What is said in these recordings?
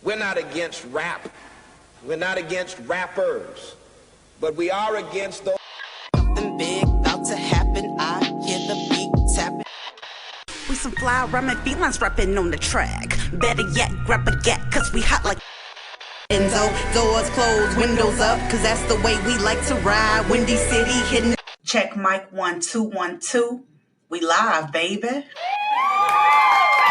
We're not against rap. We're not against rappers. But we are against those. Something big about to happen. I hear the beat tapping. We some fly rhyming felines rapping on the track. Better yet, grab a gat, cause we hot like Enzo. Doors closed, windows up, cause that's the way we like to ride. Windy City hitting. Check mic 1 2 1 2. We live, baby.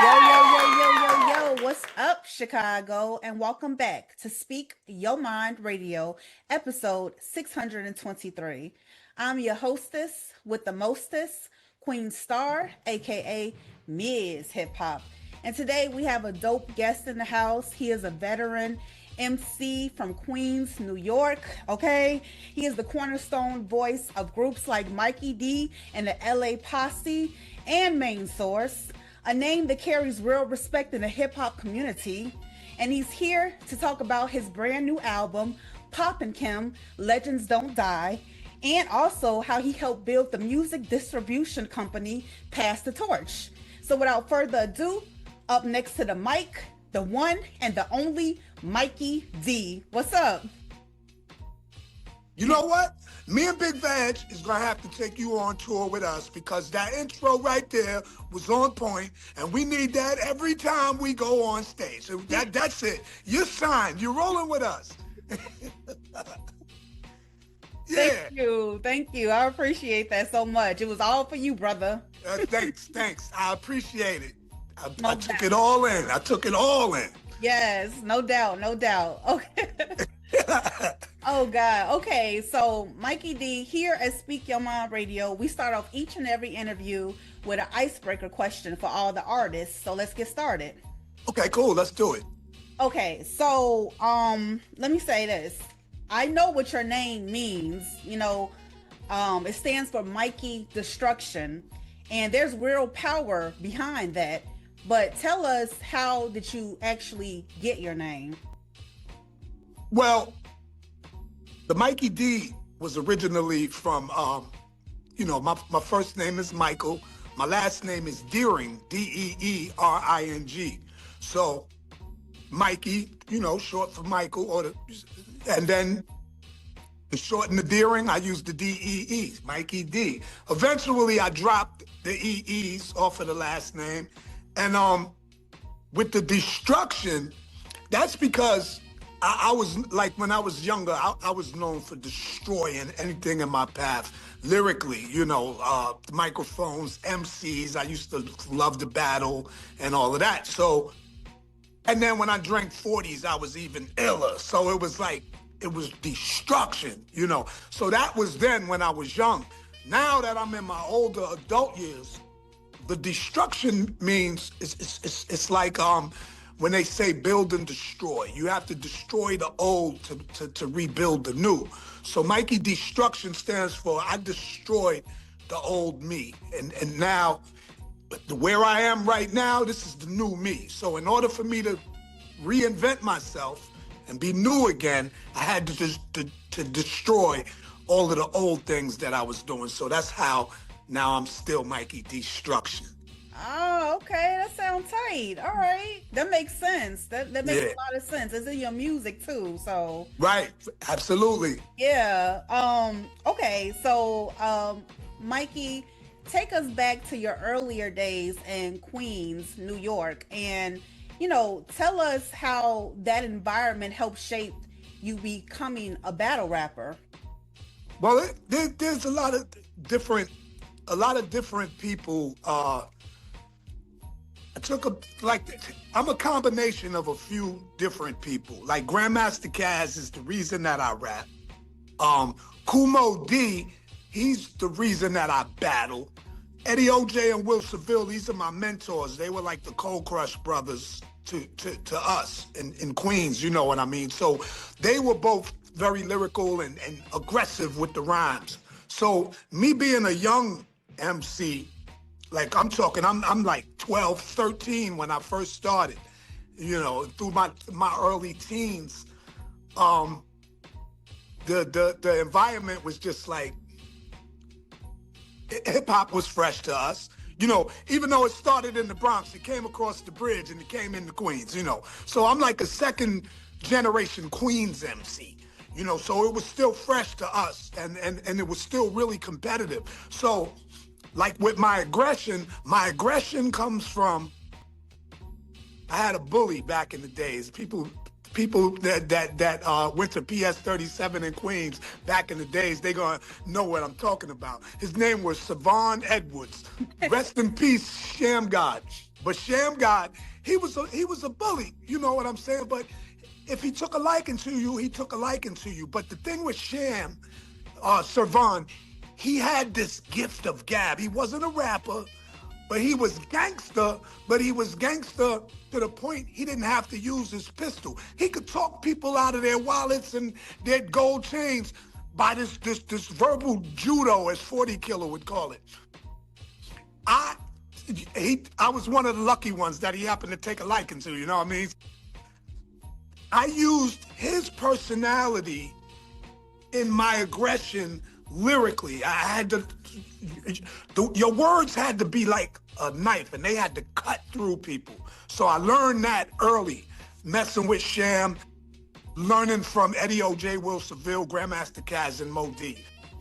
Yo, what's up, Chicago? And welcome back to Speak Your Mind Radio, episode 623. I'm your hostess with the mostest, Queen Star, aka MzHipHop. And today we have a dope guest in the house. He is a veteran MC from Queens, New York, okay? He is the cornerstone voice of groups like Mikey D and the LA Posse and Main Source, a name that carries real respect in the hip-hop community. And he's here to talk about his brand new album, Poppin' Kim, Legends Don't Die, and also how he helped build the music distribution company Pass the Torch. So without further ado, up next to the mic, the one and the only Mikey D. What's up? You know what? Me and Big Vag is going to have to take you on tour with us because that intro right there was on point, and we need that every time we go on stage. So that's it. You're signed. You're rolling with us. Yeah. Thank you. I appreciate that so much. It was all for you, brother. Thanks. I appreciate it. I took it all in. Yes, no doubt. Okay. Oh, God. Okay, so Mikey D, here at Speak Your Mind Radio, we start off each and every interview with an icebreaker question for all the artists. So let's get started. Okay, cool. Let's do it. Okay, so let me say this. I know what your name means. You know, it stands for Mikey Destruction, and there's real power behind that. But tell us, how did you actually get your name? Well, the Mikey D was originally from, my first name is Michael. My last name is Deering, Deering. So Mikey, short for Michael, and then to shorten the Deering, I used the Dee, Mikey D. Eventually, I dropped the EEs off of the last name. And with the Destruction, that's because I was like, when I was younger, I was known for destroying anything in my path lyrically, microphones, MCs. I used to love to battle and all of that. So, and then when I drank 40s, I was even iller. So it was like, it was Destruction, So that was then when I was young. Now that I'm in my older adult years, the Destruction means it's like when they say build and destroy. You have to destroy the old to rebuild the new. So Mikey Destruction stands for I destroyed the old me. And now, where I am right now, this is the new me. So in order for me to reinvent myself and be new again, I had to destroy all of the old things that I was doing. So that's how now I'm still Mikey Destruction. Oh, okay. That sounds tight. All right. That makes sense. That makes a lot of sense. It's in your music too, so. Right. Absolutely. Yeah. Okay. So, Mikey, take us back to your earlier days in Queens, New York, and, tell us how that environment helped shape you becoming a battle rapper. Well, there's a lot of different people. I'm a combination of a few different people. Like Grandmaster Caz is the reason that I rap. Kumo D, he's the reason that I battle. Eddie OJ and Will Seville, these are my mentors. They were like the Cold Crush brothers to us in Queens, you know what I mean? So they were both very lyrical and aggressive with the rhymes. So me being a young MC, like I'm like 12, 13 when I first started, through my early teens. The environment was just like, hip hop was fresh to us. You know, even though it started in the Bronx, it came across the bridge and it came into Queens, you know. So I'm like a second generation Queens MC, you know, so it was still fresh to us and it was still really competitive. So like with my aggression comes from, I had a bully back in the days. People that went to PS 37 in Queens back in the days, they gonna know what I'm talking about. His name was Savon Edwards. Rest in peace, Sham God. But Sham God, he was a bully. You know what I'm saying? But if he took a liking to you, he took a liking to you. But the thing with Sham, Savon, he had this gift of gab. He wasn't a rapper, but he was gangster, to the point he didn't have to use his pistol. He could talk people out of their wallets and their gold chains by this verbal judo, as 40 Killer would call it. I was one of the lucky ones that he happened to take a liking to, you know what I mean? I used his personality in my aggression lyrically. I had to, your words had to be like a knife and they had to cut through people. So I learned that early, messing with Sham, learning from Eddie O.J. Will Seville, Grandmaster Caz, and Mo D.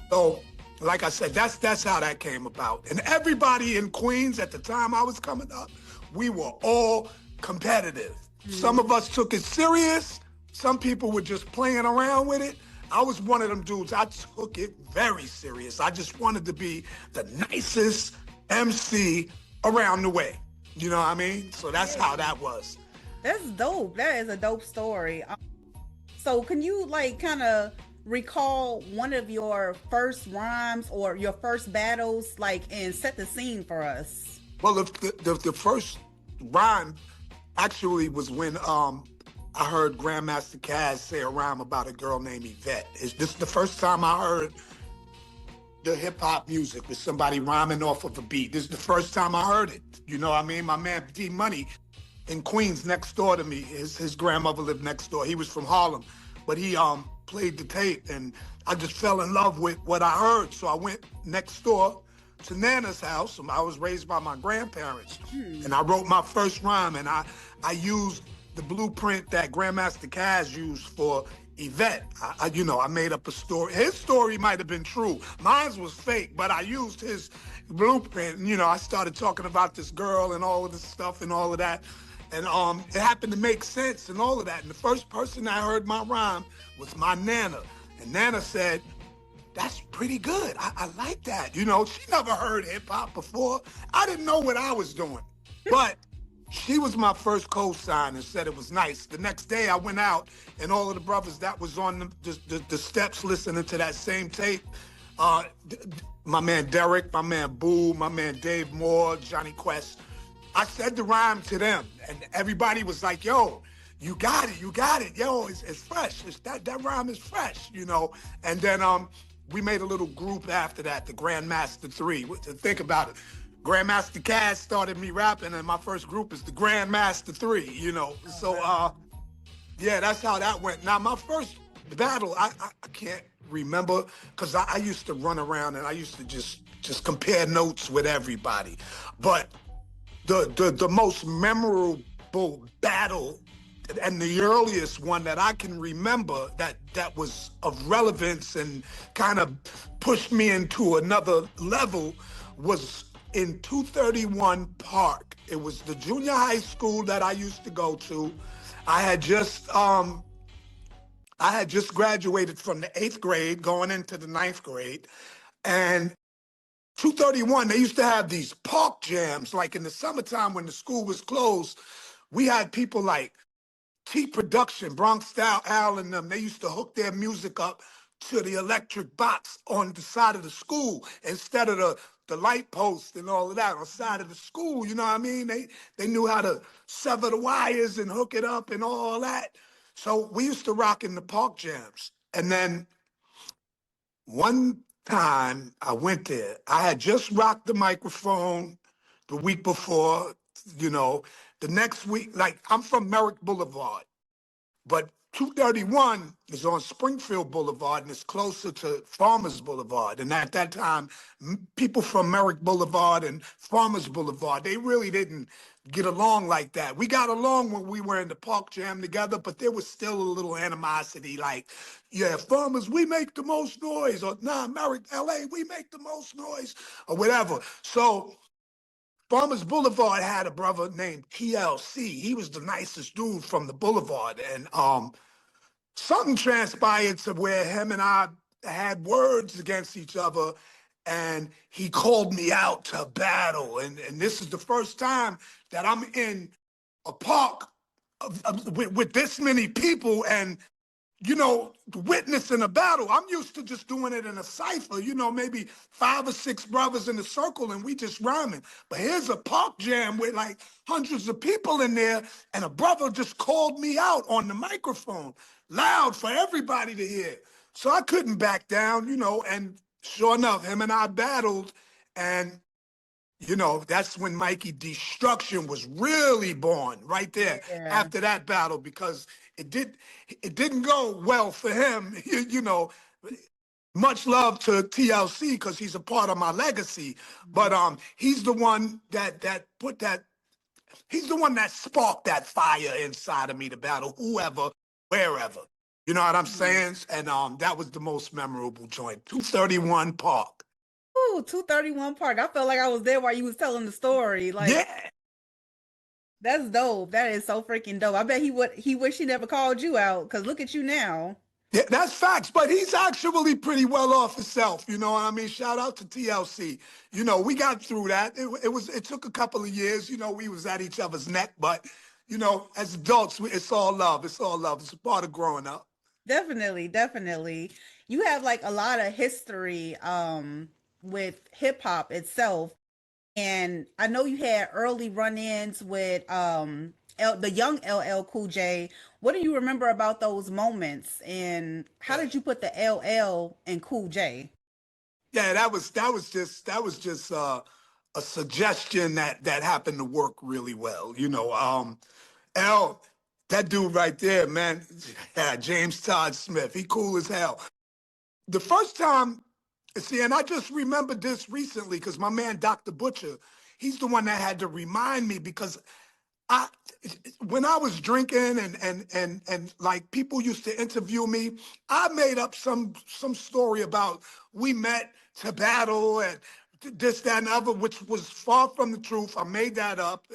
So, like I said, that's how that came about. And everybody in Queens at the time I was coming up, we were all competitive. Some of us took it serious. Some people were just playing around with it. I was one of them dudes. I took it very serious. I just wanted to be the nicest MC around the way. You know what I mean? So that's how that was. That's dope. That is a dope story. So can you like kind of recall one of your first rhymes or your first battles, like, and set the scene for us? Well, the first rhyme actually was when I heard Grandmaster Caz say a rhyme about a girl named Yvette. This is the first time I heard the hip-hop music with somebody rhyming off of a beat. This is the first time I heard it. You know what I mean? My man D Money in Queens next door to me, his grandmother lived next door. He was from Harlem, but he played the tape and I just fell in love with what I heard. So I went next door to Nana's house. I was raised by my grandparents and I wrote my first rhyme and I used the blueprint that Grandmaster Caz used for Yvette. I made up a story. His story might have been true. Mine was fake, but I used his blueprint. And, I started talking about this girl and all of this stuff and all of that. And it happened to make sense and all of that. And the first person I heard my rhyme was my Nana. And Nana said, "That's pretty good. I like that." She never heard hip hop before. I didn't know what I was doing. But she was my first co-sign and said it was nice. The next day I went out and all of the brothers that was on the steps listening to that same tape, my man Derek, my man Boo, my man Dave Moore, Johnnie Quest, I said the rhyme to them and everybody was like, "Yo, you got it. Yo, it's fresh. That rhyme is fresh, And then we made a little group after that, the Grandmaster 3. Think about it. Grandmaster Caz started me rapping, and my first group is the Grandmaster 3, So, yeah, that's how that went. Now, my first battle, I can't remember, because I used to run around and I used to just compare notes with everybody. But the most memorable battle, and the earliest one that I can remember that was of relevance and kind of pushed me into another level was in 231 Park. It was the junior high school that I used to go to. I had just graduated from the 8th grade, going into the 9th grade. And 231, they used to have these park jams. Like in the summertime when the school was closed, we had people like T Production, Bronx Style Al and them. They used to hook their music up to the electric box on the side of the school instead of the light post and all of that on the side of the school, you know what I mean? They knew how to sever the wires and hook it up and all that. So we used to rock in the park jams. And then one time I went there, I had just rocked the microphone the week before, the next week, like I'm from Merrick Boulevard. But 231 is on Springfield Boulevard and it's closer to Farmers Boulevard. And at that time, people from Merrick Boulevard and Farmers Boulevard, they really didn't get along like that. We got along when we were in the Park Jam together, but there was still a little animosity like, yeah, Farmers, we make the most noise, or nah, Merrick, LA, we make the most noise, or whatever. So Farmers Boulevard had a brother named TLC. He was the nicest dude from the Boulevard. And something transpired to where him and I had words against each other. And he called me out to battle. And this is the first time that I'm in a park with this many people and witnessing a battle. I'm used to just doing it in a cipher, maybe 5 or 6 brothers in a circle and we just rhyming. But here's a park jam with like hundreds of people in there and a brother just called me out on the microphone, loud for everybody to hear. So I couldn't back down, and sure enough, him and I battled and that's when Mikey Destruction was really born right there after that battle because it didn't go well for him, Much love to TLC because he's a part of my legacy, but he's the one that he's the one that sparked that fire inside of me to battle whoever, wherever. You know what I'm saying? And that was the most memorable joint, 231 Park. Ooh, 231 Park. I felt like I was there while you was telling the story. Like, yeah. That's dope. That is so freaking dope. I bet he wish he never called you out because look at you now. Yeah, that's facts, but he's actually pretty well off himself. You know what I mean? Shout out to TLC. We got through that. It took a couple of years. We was at each other's neck, but as adults, it's all love. It's all love. It's a part of growing up. Definitely, definitely. You have like a lot of history with hip hop itself. And I know you had early run-ins with the young LL Cool J. What do you remember about those moments? And how did you put the LL and Cool J? Yeah, that was just a suggestion that happened to work really well. L, that dude right there, man, yeah, James Todd Smith, he cool as hell. The first time, see, and I just remembered this recently because my man, Dr. Butcher, he's the one that had to remind me because when I was drinking and like people used to interview me, I made up some story about we met to battle and this, that, and other, which was far from the truth. I made that up.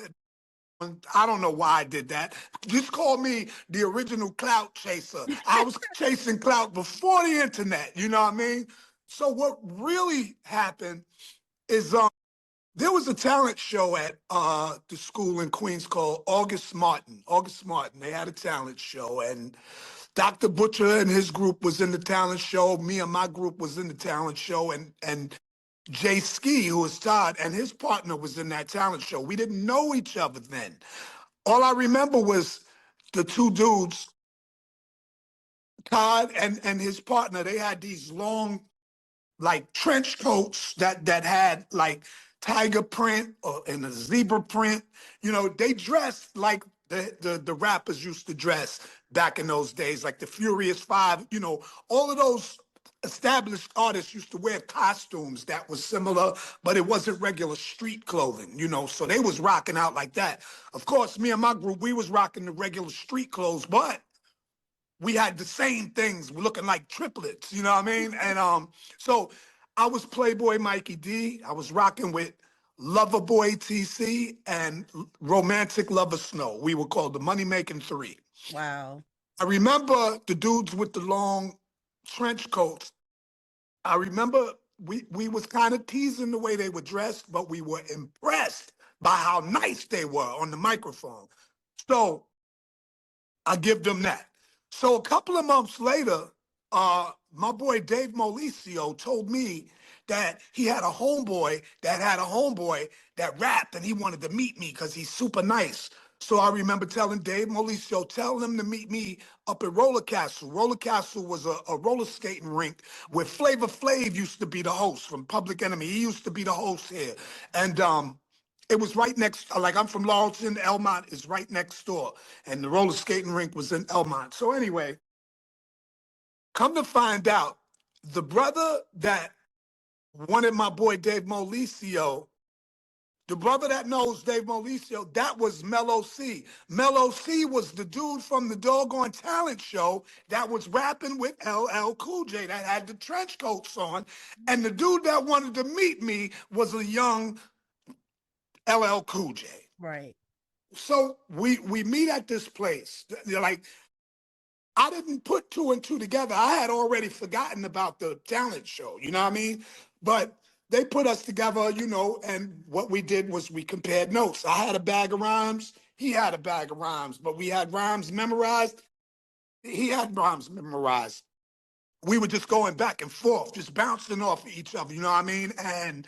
I don't know why I did that. Just call me the original clout chaser. I was chasing clout before the internet, you know what I mean? So what really happened is there was a talent show at the school in Queens called August Martin. August Martin, they had a talent show, and Dr. Butcher and his group was in the talent show. Me and my group was in the talent show, and Jay Ski, who was Todd, and his partner was in that talent show. We didn't know each other then. All I remember was the two dudes, Todd and his partner, they had these long, like trench coats that had like tiger print and a zebra print. They dressed like the rappers used to dress back in those days, like the Furious Five. All of those established artists used to wear costumes that was similar, but it wasn't regular street clothing, so they was rocking out like that. Of course, me and my group, we was rocking the regular street clothes, but we had the same things. We're looking like triplets, you know what I mean? And so I was Playboy Mikey D. I was rocking with Loverboy TC and Romantic Lover Snow. We were called the Money Making Three. Wow. I remember the dudes with the long trench coats. I remember we was kind of teasing the way they were dressed, but we were impressed by how nice they were on the microphone. So I give them that. So a couple of months later, my boy Dave Molicio told me that he had a homeboy that rapped and he wanted to meet me because he's super nice. So I remember telling Dave Molicio, tell him to meet me up at Roller Castle. Roller Castle was a roller skating rink where Flavor Flav used to be the host from Public Enemy. He used to be the host here. And It was right next, like I'm from Laureton, Elmont is right next door. And the roller skating rink was in Elmont. So anyway, come to find out, the brother that wanted my boy Dave Molicio, the brother that knows Dave Molicio, that was Mellow C. Mellow C was the dude from the doggone talent show that was rapping with LL Cool J, that had the trench coats on. And the dude that wanted to meet me was a young LL Cool J. Right. So we meet at this place. Like, I didn't put two and two together. I had already forgotten about the talent show, you know what I mean? But they put us together, you know, and what we did was we compared notes. I had a bag of rhymes. He had a bag of rhymes, but we had rhymes memorized. He had rhymes memorized. We were just going back and forth, just bouncing off each other, you know what I mean? And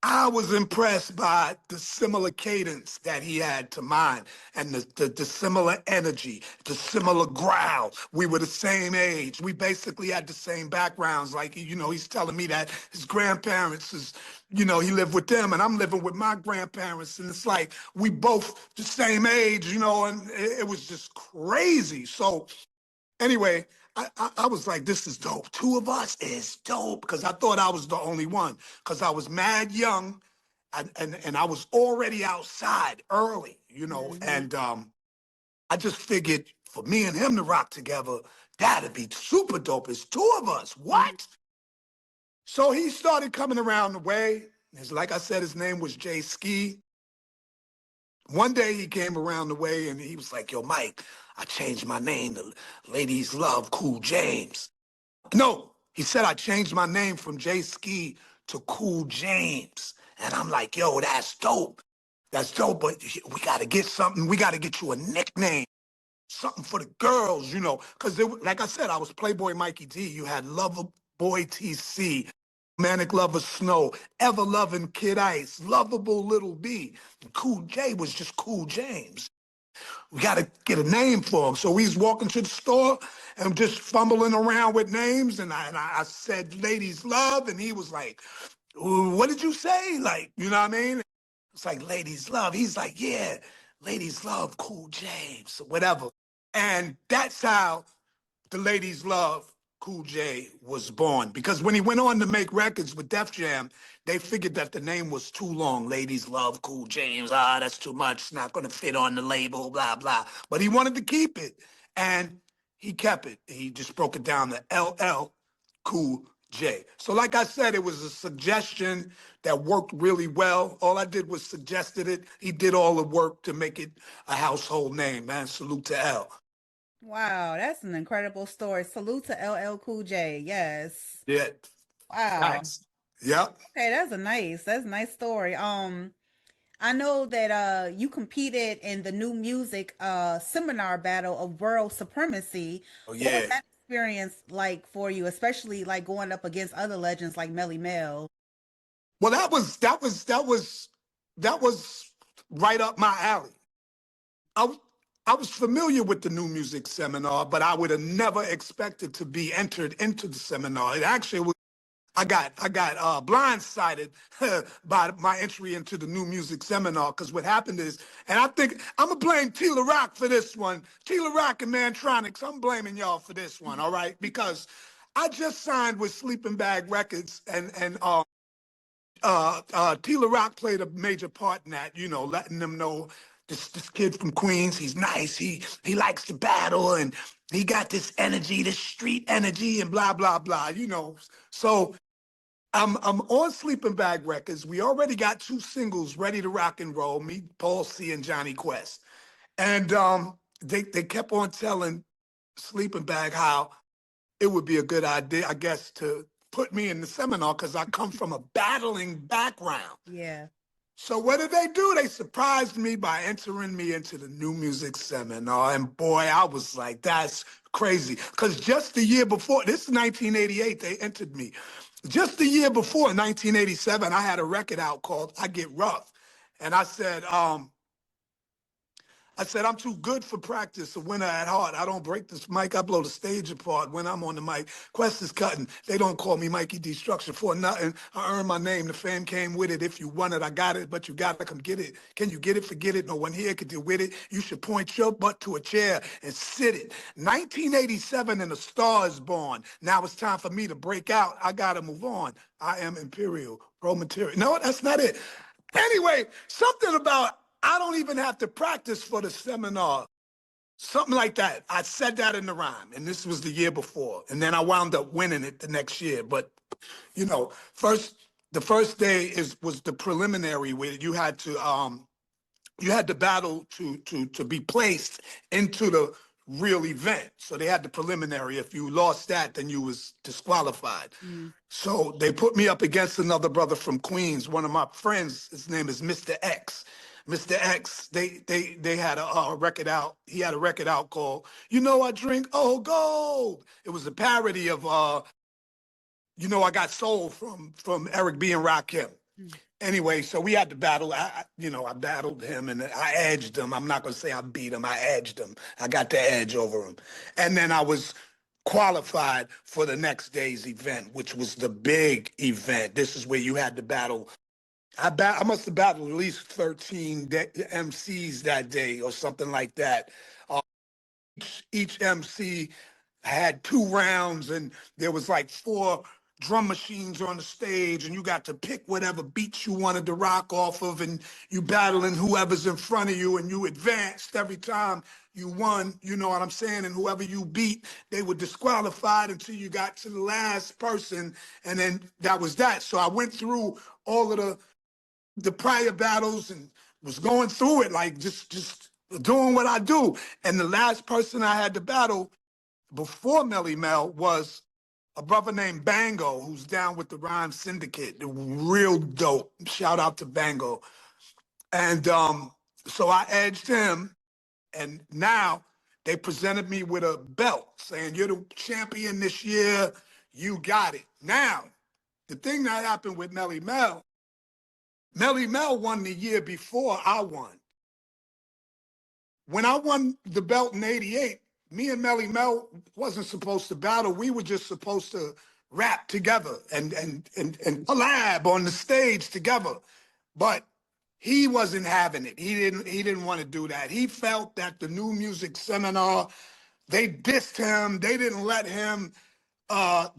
I was impressed by the similar cadence that he had to mine and the similar energy, the similar growl. We were the same age. We basically had the same backgrounds. Like, you know, he's telling me that his grandparents is, you know, he lived with them and I'm living with my grandparents. And it's like, we both the same age, you know, and it was just crazy. So anyway, I was like, this is dope. Two of us is dope because I thought I was the only one because I was mad young and I was already outside early, you know, and I just figured for me and him to rock together, that'd be super dope. It's two of us. What? So he started coming around the way. Like I said, his name was Jay Ski. One day he came around the way and he was like, yo, Mike, I changed my name to Ladies Love Cool James. No, he said I changed my name from Jay Ski to Cool James. And I'm like, yo, that's dope. That's dope, but we got to get something. We got to get you a nickname, something for the girls, you know. Because, like I said, I was Playboy Mikey D. You had Lover Boy TC, Manic Lover Snow, Ever Loving Kid Ice, Lovable Little B. Cool J was just Cool James. We got to get a name for him. So he's walking to the store and just fumbling around with names. And I said, Ladies Love. And he was like, what did you say? Like, you know what I mean? It's like, Ladies Love. He's like, yeah, Ladies Love Cool James, or whatever. And that's how the Ladies Love Cool J was born. Because when he went on to make records with Def Jam, they figured that the name was too long. Ladies Love Cool James. That's too much. It's not going to fit on the label, blah, blah. But he wanted to keep it. And he kept it. He just broke it down to LL Cool J. So like I said, it was a suggestion that worked really well. All I did was suggested it. He did all the work to make it a household name, man. Salute to L. Wow, that's an incredible story. Salute to LL Cool J. Yes. Yeah. Wow. Nice. Yep. Okay, that's a nice story. I know that you competed in the new music seminar battle of world supremacy. Oh What was yeah. that experience like for you, especially like going up against other legends like Melly Mel? Well, that was right up my alley. I w- I was familiar with the new music seminar, but I would have never expected to be entered into the seminar. It actually was. I got blindsided by my entry into the new music seminar because what happened is, and I think I'm gonna blame Tila Rock for this one. Tila Rock and Mantronics, I'm blaming y'all for this one, all right? Because I just signed with Sleeping Bag Records, and Tila Rock played a major part in that, you know, letting them know this kid from Queens, he's nice, he likes to battle, and he got this energy, this street energy, and blah blah blah, you know. So I'm on Sleeping Bag Records. We already got two singles ready to rock and roll. Me, Posse, and Johnnie Quest, and they kept on telling Sleeping Bag how it would be a good idea, I guess, to put me in the seminar because I come from a battling background. Yeah. So what did they do? They surprised me by entering me into the new music seminar. And boy, I was like, that's crazy. Because just the year before, this is 1988, they entered me. Just the year before, 1987, I had a record out called I Get Rough. And I I said, I'm too good for practice, a winner at heart. I don't break this mic, I blow the stage apart when I'm on the mic. Quest is cutting. They don't call me Mikey D Structure for nothing. I earned my name. The fame came with it. If you want it, I got it, but you got to come get it. Can you get it? Forget it. No one here could deal with it. You should point your butt to a chair and sit it. 1987 and a star is born. Now it's time for me to break out. I got to move on. I am Imperial, pro material. No, that's not it. Anyway, something about I don't even have to practice for the seminar. Something like that. I said that in the rhyme, and this was the year before. And then I wound up winning it the next year. But, you know, the first day was the preliminary where you had to battle to be placed into the real event. So they had the preliminary. If you lost that, then you was disqualified. So they put me up against another brother from Queens, one of my friends. His name is Mr. X. Mr. X, they had a record out. He had a record out called "You Know I Drink Oh Gold." It was a parody of "You Know I Got Soul" from Eric B and Rakim. Anyway, so we had to battle. I battled him and I edged him. I'm not gonna say I beat him. I edged him. I got the edge over him, and then I was qualified for the next day's event, which was the big event. This is where you had to battle. I must have battled at least 13 MCs that day or something like that. Each MC had 2 rounds, and there was like 4 drum machines on the stage, and you got to pick whatever beats you wanted to rock off of, and you battling whoever's in front of you, and you advanced every time you won, you know what I'm saying? And whoever you beat, they were disqualified until you got to the last person, and then that was that. So I went through all of the prior battles and was going through it like just doing what I do. And the last person I had to battle before Melly Mel was a brother named Bango, who's down with the Rhyme Syndicate. Real dope. Shout out to Bango. And so I edged him, and now they presented me with a belt saying, "You're the champion this year. You got it." Now, the thing that happened with Melly Mel won the year before I won. When I won the belt in '88, me and Melly Mel wasn't supposed to battle. We were just supposed to rap together and collab on the stage together. But he wasn't having it. He didn't want to do that. He felt that the New Music Seminar, they dissed him. They didn't let him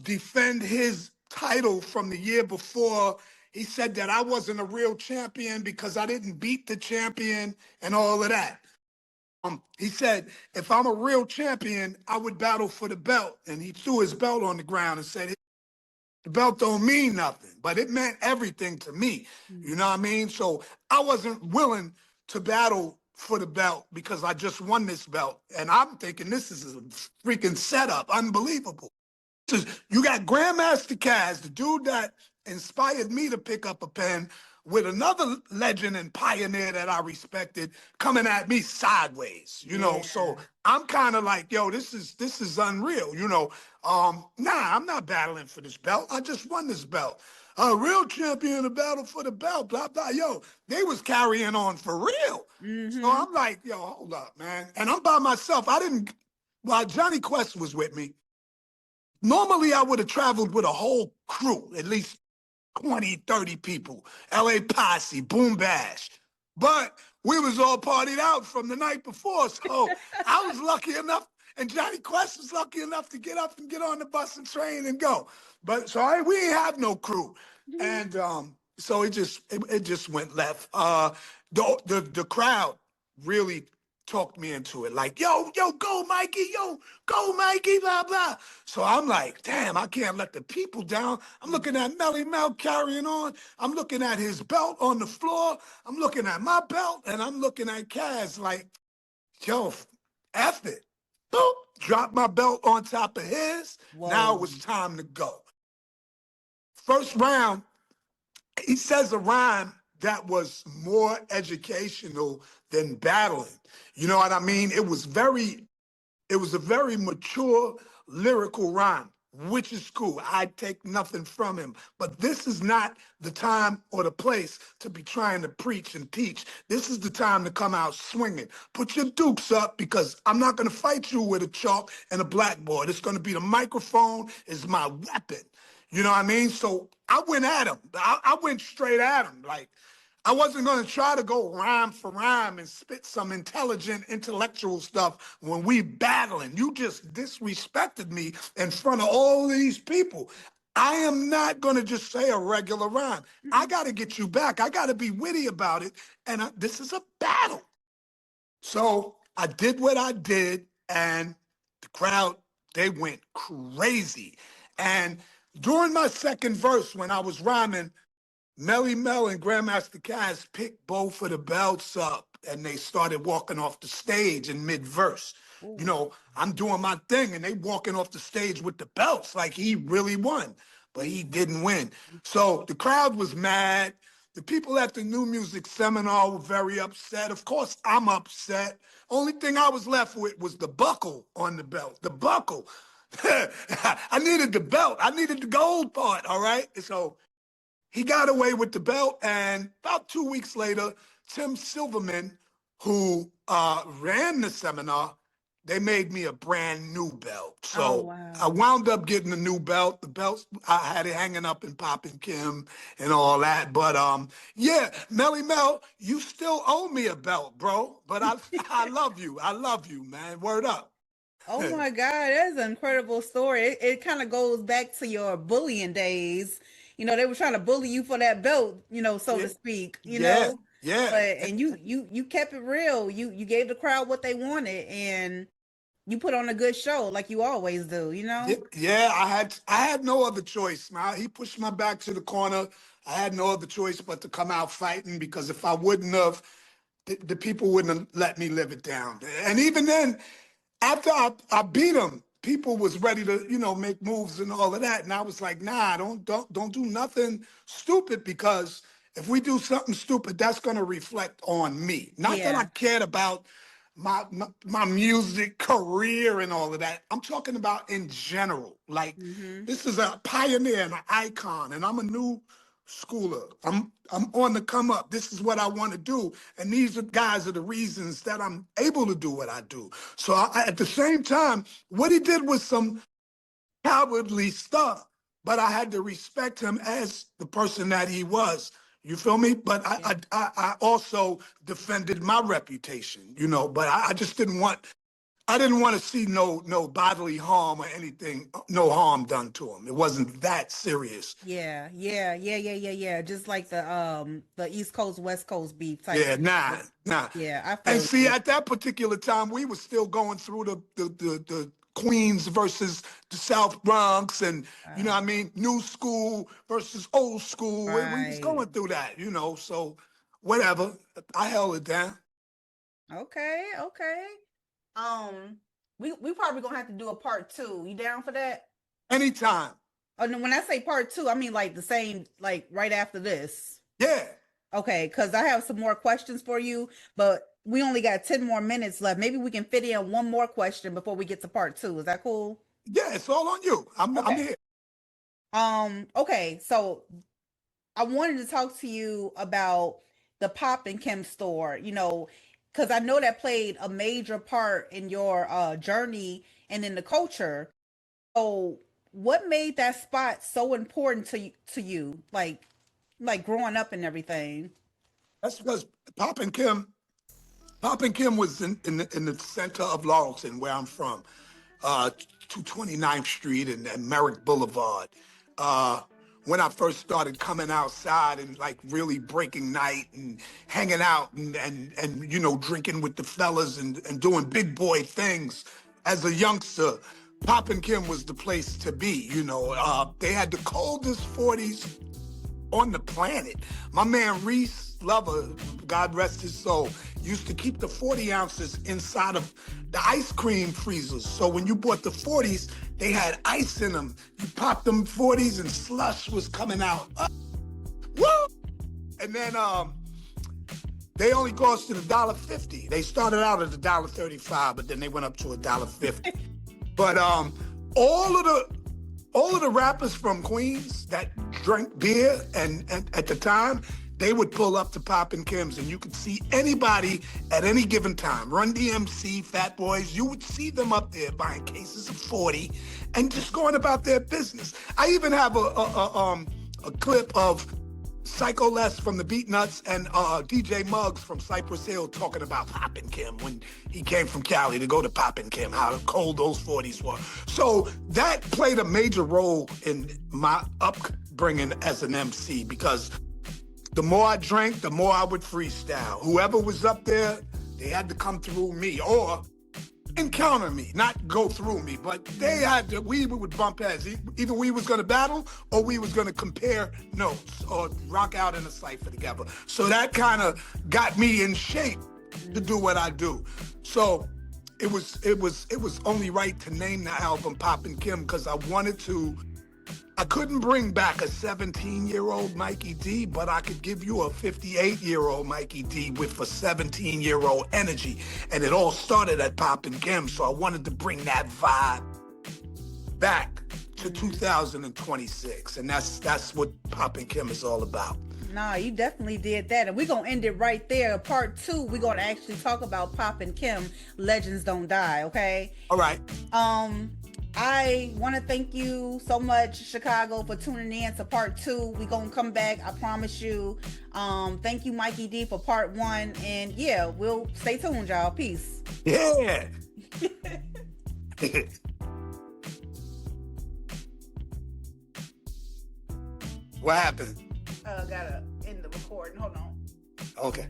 defend his title from the year before. He said that I wasn't a real champion because I didn't beat the champion and all of that. He said, if I'm a real champion, I would battle for the belt. And he threw his belt on the ground and said, the belt don't mean nothing, but it meant everything to me. You know what I mean? So I wasn't willing to battle for the belt because I just won this belt. And I'm thinking this is a freaking setup, unbelievable. You got Grandmaster Caz, the dude that inspired me to pick up a pen, with another legend and pioneer that I respected coming at me sideways, you know. So I'm kind of like, yo, this is unreal, you know. Nah, I'm not battling for this belt. I just won this belt. A real champion to battle for the belt, blah, blah. Yo, they was carrying on for real. So I'm like, yo, hold up, man. And I'm by myself. While Johnnie Quest was with me, normally I would have traveled with a whole crew, at least 20, 30 people, LA Posse, Boom Bash. But we was all partied out from the night before. So I was lucky enough, and Johnnie Quest was lucky enough to get up and get on the bus and train and go. But so we ain't have no crew. And so it just went left. The crowd really talked me into it. Like, yo, go Mikey, blah, blah. So I'm like, damn, I can't let the people down. I'm looking at Melly Mel carrying on. I'm looking at his belt on the floor. I'm looking at my belt, and I'm looking at Caz like, yo, F it. Boop, drop my belt on top of his. Whoa. Now it was time to go. First round, he says a rhyme that was more educational than battling. You know what I mean? It was a very mature lyrical rhyme. which is cool. I take nothing from him. But this is not the time or the place to be trying to preach and teach. This is the time to come out swinging. Put your dukes up, because I'm not going to fight you with a chalk and a blackboard. It's going to be the microphone is my weapon. You know what I mean? So I went at him. I went straight at him. Like, I wasn't going to try to go rhyme for rhyme and spit some intelligent, intellectual stuff when we battling. You just disrespected me in front of all these people. I am not going to just say a regular rhyme. I got to get you back. I got to be witty about it. And this is a battle. So I did what I did, and the crowd, they went crazy. And during my second verse, when I was rhyming, Melly Mel and Grandmaster Caz picked both of the belts up, and they started walking off the stage in mid-verse. Ooh. You know, I'm doing my thing, and they walking off the stage with the belts like he really won, but he didn't win. So the crowd was mad. The people at the New Music Seminar were very upset. Of course, I'm upset. Only thing I was left with was the buckle on the belt, the buckle. I needed the belt. I needed the gold part, all right? So he got away with the belt, and about 2 weeks later, Tim Silverman, who ran the seminar, they made me a brand new belt. So wow. I wound up getting a new belt. The belts, I had it hanging up in Poppin' Kim and all that. But yeah, Melly Mel, you still owe me a belt, bro. But I love you. I love you, man. Word up. Oh my God, that's an incredible story. It kind of goes back to your bullying days. You know, they were trying to bully you for that belt, you know, so to speak, you know. Yeah. But, and you kept it real. You gave the crowd what they wanted, and you put on a good show like you always do, you know? Yeah, I had no other choice. He pushed my back to the corner. I had no other choice but to come out fighting, because if I wouldn't have, the people wouldn't have let me live it down. And even then, after I beat him, people was ready to, you know, make moves and all of that. And I was like, nah, don't do nothing stupid, because if we do something stupid, that's going to reflect on me. Not that I cared about my music career and all of that. I'm talking about in general. Like, this is a pioneer and an icon, and I'm a new schooler. I'm on the come up. This is what I want to do. And these guys are the reasons that I'm able to do what I do. So at the same time, what he did was some cowardly stuff, but I had to respect him as the person that he was. You feel me? But I also defended my reputation, you know, but I just didn't want to see no bodily harm or anything, no harm done to him. It wasn't that serious. Yeah. Just like the East Coast, West Coast beef type. Yeah, nah. Yeah, I feel. And see, at that particular time, we were still going through the Queens versus the South Bronx, and you know what I mean, new school versus old school. Right. We was going through that, you know. So whatever, I held it down. Okay. We probably gonna have to do a part 2. You down for that? Anytime. Oh no, when I say part 2, I mean like the same, like right after this. Yeah. Okay, because I have some more questions for you, but we only got 10 more minutes left. Maybe we can fit in one more question before we get to part 2. Is that cool? Yeah, it's all on you. I'm here. Okay, so I wanted to talk to you about the Poppin' Kim store, you know, because I know that played a major part in your journey and in the culture. So what made that spot so important to you, like growing up and everything? That's because Poppin' Kim was in the center of Laureton, where I'm from, 229th Street and Merrick Boulevard. When I first started coming outside and like really breaking night and hanging out and you know, drinking with the fellas and doing big boy things as a youngster, Poppin' Kim was the place to be. You know, they had the coldest 40s on the planet. My man Reese Lover, God rest his soul, used to keep the 40 ounces inside of the ice cream freezers. So when you bought the 40s, they had ice in them. You popped them 40s and slush was coming out. Woo! And then they only costed $1.50. They started out at $1.35, but then they went up to $1.50. But all of all of the rappers from Queens that drank beer and at the time, they would pull up to Poppin' Kim's and you could see anybody at any given time. Run DMC, Fat Boys, you would see them up there buying cases of 40 and just going about their business. I even have a clip of Psycho Les from the Beat Nuts and DJ Muggs from Cypress Hill talking about Poppin' Kim when he came from Cali to go to Poppin' Kim, how cold those 40s were. So that played a major role in my upbringing as an MC because the more I drank, the more I would freestyle. Whoever was up there, they had to come through me or encounter me, not go through me, but they had to, we would bump heads. Either we was gonna battle or we was gonna compare notes or rock out in a cypher together. So that kind of got me in shape to do what I do. So it was only right to name the album Poppin' Kim because I couldn't bring back a 17-year-old Mikey D, but I could give you a 58-year-old Mikey D with a 17-year-old energy. And it all started at Poppin' Kim, so I wanted to bring that vibe back to 2026. And that's what Poppin' Kim is all about. Nah, you definitely did that. And we're going to end it right there. Part 2, we're going to actually talk about Poppin' Kim, Legends Don't Die, okay? All right. I want to thank you so much, Chicago, for tuning in to part 2. We're going to come back, I promise you. Thank you, Mikey D, for part 1. And yeah, we'll stay tuned, y'all. Peace. Yeah. What happened? Gotta end the recording. Hold on. Okay.